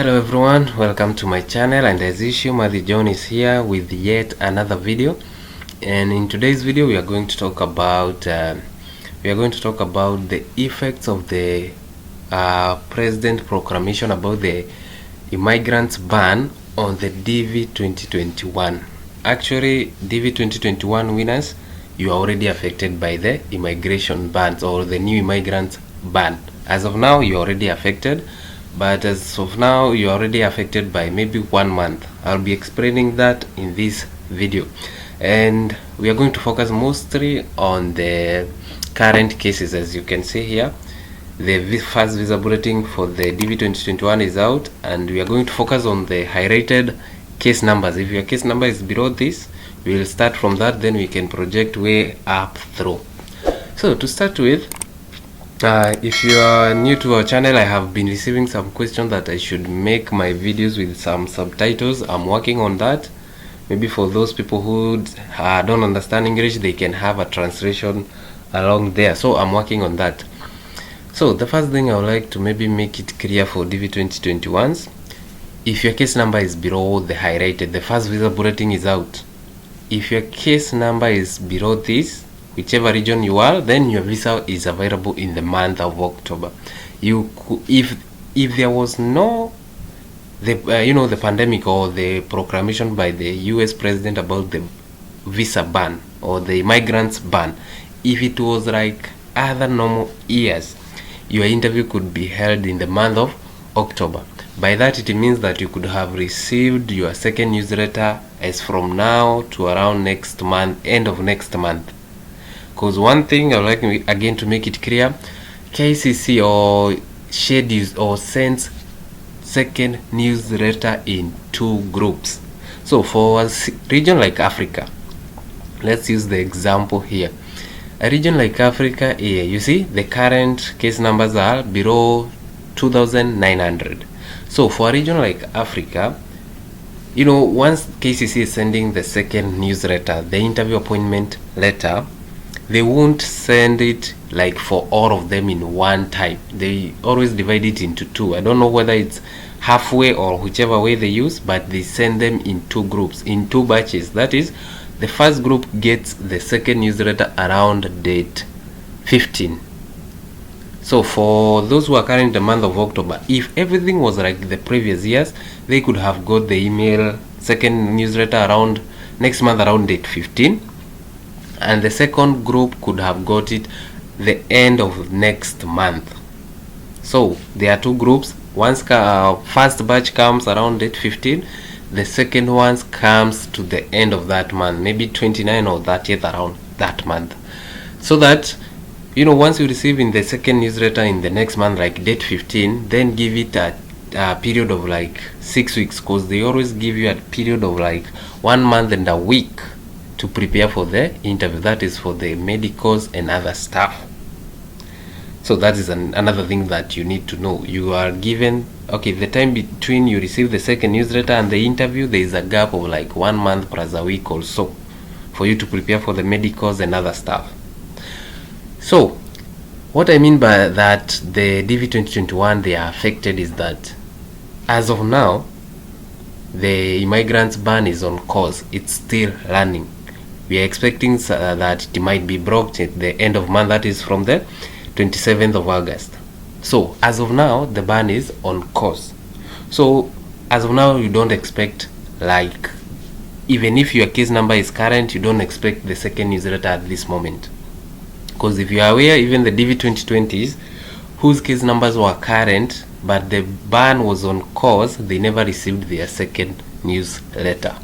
Hello everyone, welcome to my channel, and as usual Matthew John is here with yet another video. And in today's video we are going to talk about the effects of the president proclamation about the immigrants ban on the Dv 2021. Actually, Dv 2021 winners, you are already affected by the immigration bans or the new immigrants ban. As of now, you are already affected. But as of now, you're already affected by maybe 1 month. I'll be explaining that in this video, and we are going to focus mostly on the current cases. As you can see here, the first visa bulletin for the Dv 2021 is out, and we are going to focus on the high-rated case numbers. If your case number is below this, we will start from that, then we can project way up through. So to start with, if you are new to our channel, I have been receiving some questions that I should make my videos with some subtitles. I'm working on that. Maybe for those people who don't understand English, they can have a translation along there. So I'm working on that. So the first thing I would like to maybe make it clear for Dv 2021s, if your case number is below the high rated, the first visa bulletin is out. If your case number is below this, whichever region you are, then your visa is available in the month of October. You could, if there was no the pandemic or the proclamation by the US president about the visa ban or the migrants ban, if it was like other normal years, your interview could be held in the month of October. By that, it means that you could have received your second newsletter as from now to around next month, end of next month. Because one thing I would like again to make it clear, KCC or schedules or sends second newsletter in 2 groups. So for a region like Africa, let's use the example here. A region like Africa here, you see the current case numbers are below 2,900. So for a region like Africa, once KCC is sending the second newsletter, the interview appointment letter, they won't send it like for all of them in one time. They always divide it into 2. I don't know whether it's halfway or whichever way they use, but they send them in 2 groups, in 2 batches. That is, the first group gets the second newsletter around date 15. So for those who are currently in the month of October, if everything was like the previous years, they could have got the email second newsletter around next month around date 15. And the second group could have got it the end of next month. So there are 2 groups. Once first batch comes around date 15, the second one comes to the end of that month, maybe 29 or 30th around that month. So that once you receive in the second newsletter in the next month, like date 15, then give it a period of like 6 weeks, because they always give you a period of like 1 month and a week to prepare for the interview. That is for the medicals and other stuff. So that is another thing that you need to know. You are given, the time between you receive the second newsletter and the interview, there is a gap of like 1 month plus a week or so for you to prepare for the medicals and other stuff. So what I mean by that, the Dv 2021 they are affected, is that as of now the immigrants ban is on course. It's still running. We are expecting that it might be blocked at the end of month, that is from the 27th of August. So as of now, the ban is on course. So as of now, you don't expect, like, even if your case number is current, you don't expect the second newsletter at this moment. Because if you are aware, even the Dv 2020s whose case numbers were current but the ban was on course, they never received their second newsletter.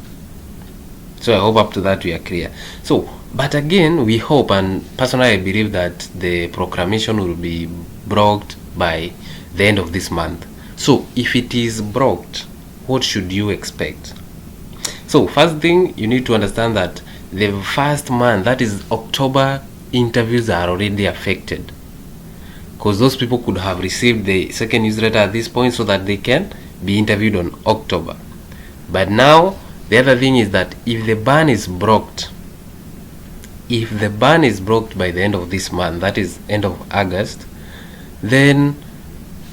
So I hope up to that we are clear. So, but again, we hope, and personally I believe, that the proclamation will be blocked by the end of this month. So if it is blocked, what should you expect? So first thing, you need to understand that the first month, that is October, interviews are already affected, because those people could have received the second newsletter at this point so that they can be interviewed on October. But now the other thing is that if the ban is blocked by the end of this month, that is end of August, then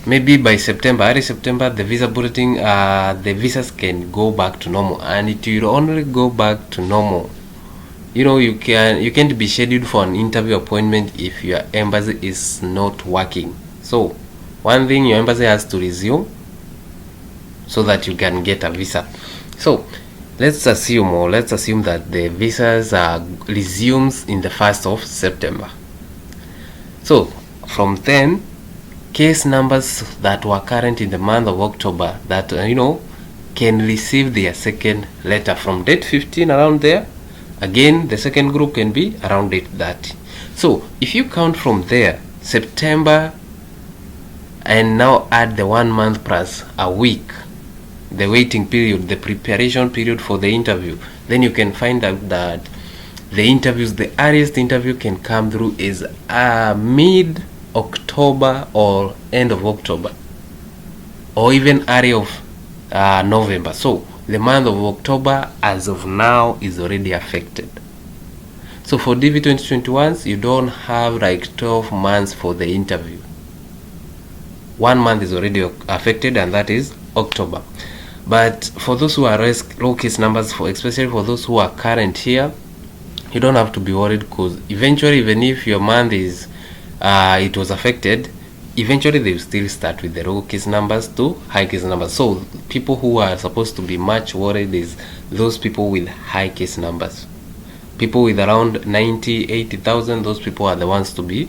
maybe by September, early September, the visa bulletin, the visas can go back to normal, and it will only go back to normal. You can't be scheduled for an interview appointment if your embassy is not working. So one thing, your embassy has to resume so that you can get a visa. So let's assume that the visas resumes in the 1st of September. So from then, case numbers that were current in the month of October that can receive their second letter from date 15, around there. Again, the second group can be around date 30. So if you count from there, September, and now add the 1 month plus a week, the waiting period, the preparation period for the interview, then you can find out that the earliest interview can come through is mid October or end of October, or even early of November. So the month of October as of now is already affected. So for Dv2021s, you don't have like 12 months for the interview. 1 month is already affected, and that is October. But for those who are low case numbers, especially for those who are current here, you don't have to be worried, because eventually, even if your month is it was affected, eventually they will still start with the low case numbers to high case numbers. So people who are supposed to be much worried is those people with high case numbers. People with around 80,000, those people are the ones to be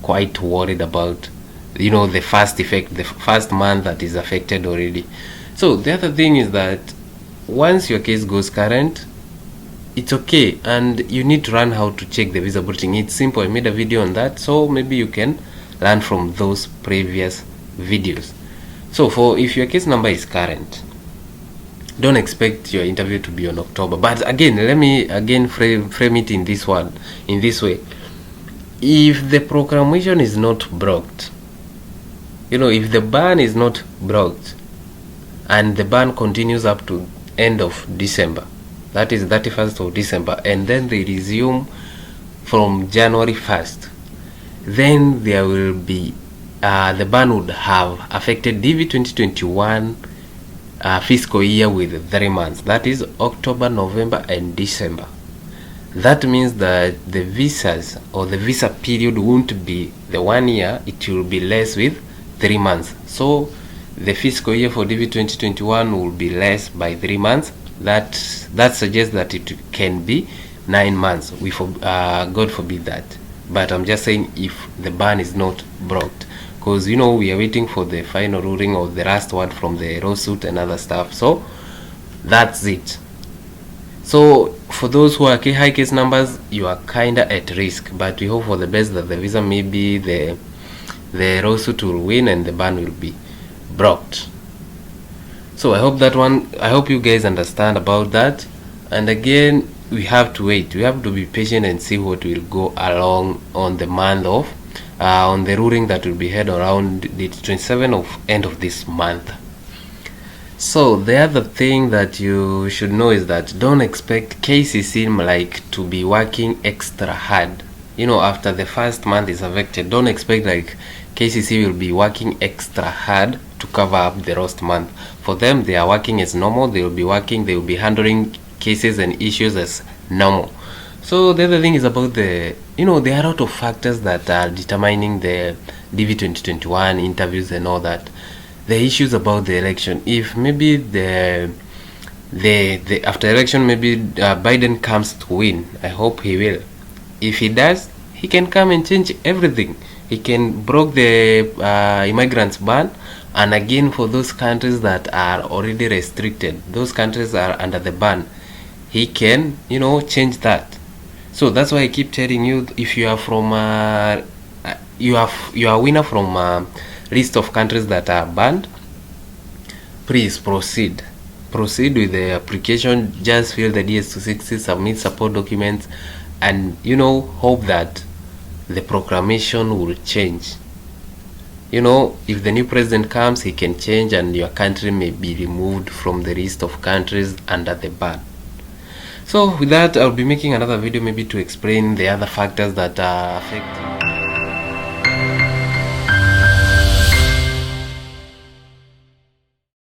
quite worried about, the first effect, the first month that is affected already. So the other thing is that once your case goes current, it's okay, and you need to learn how to check the visa bulletin. It's simple. I made a video on that, so maybe you can learn from those previous videos. So if your case number is current, don't expect your interview to be on October. But again, let me frame it in this way. If the proclamation is not blocked, if the ban is not blocked, and the ban continues up to end of December, that is 31st of December, and then they resume from January 1st, then there will be the ban would have affected Dv2021 fiscal year with 3 months, that is October, November, and December. That means that the visas or the visa period won't be the 1 year, it will be less with 3 months. So the fiscal year for Dv2021 will be less by 3 months. That suggests that it can be 9 months. God forbid that, but I'm just saying if the ban is not blocked, because we are waiting for the final ruling or the last word from the lawsuit and other stuff. So that's it. So for those who are high case numbers, you are kinda at risk, but we hope for the best that the visa, maybe the lawsuit will win and the ban will be blocked. So I hope you guys understand about that. And again, we have to wait. We have to be patient and see what will go along on the month of on the ruling that will be held around the 27th of end of this month. So the other thing that you should know is that don't expect KCC like to be working extra hard. After the first month is affected, don't expect like KCC will be working extra hard to cover up the lost month. For them, they are working as normal. They will be handling cases and issues as normal. So the other thing is about there are a lot of factors that are determining the Dv2021 interviews and all that. The issues about the election, if maybe the after election maybe Biden comes to win, I hope he will. If he does, he can come and change everything. He can break the immigrants ban, and again for those countries that are already restricted, those countries are under the ban, he can change that. So that's why I keep telling you, if you are from you are a winner from a list of countries that are banned, please proceed with the application. Just fill the DS260, submit support documents, and hope that the proclamation will change. If the new president comes, he can change and your country may be removed from the list of countries under the ban. So with that, I'll be making another video maybe to explain the other factors that are affecting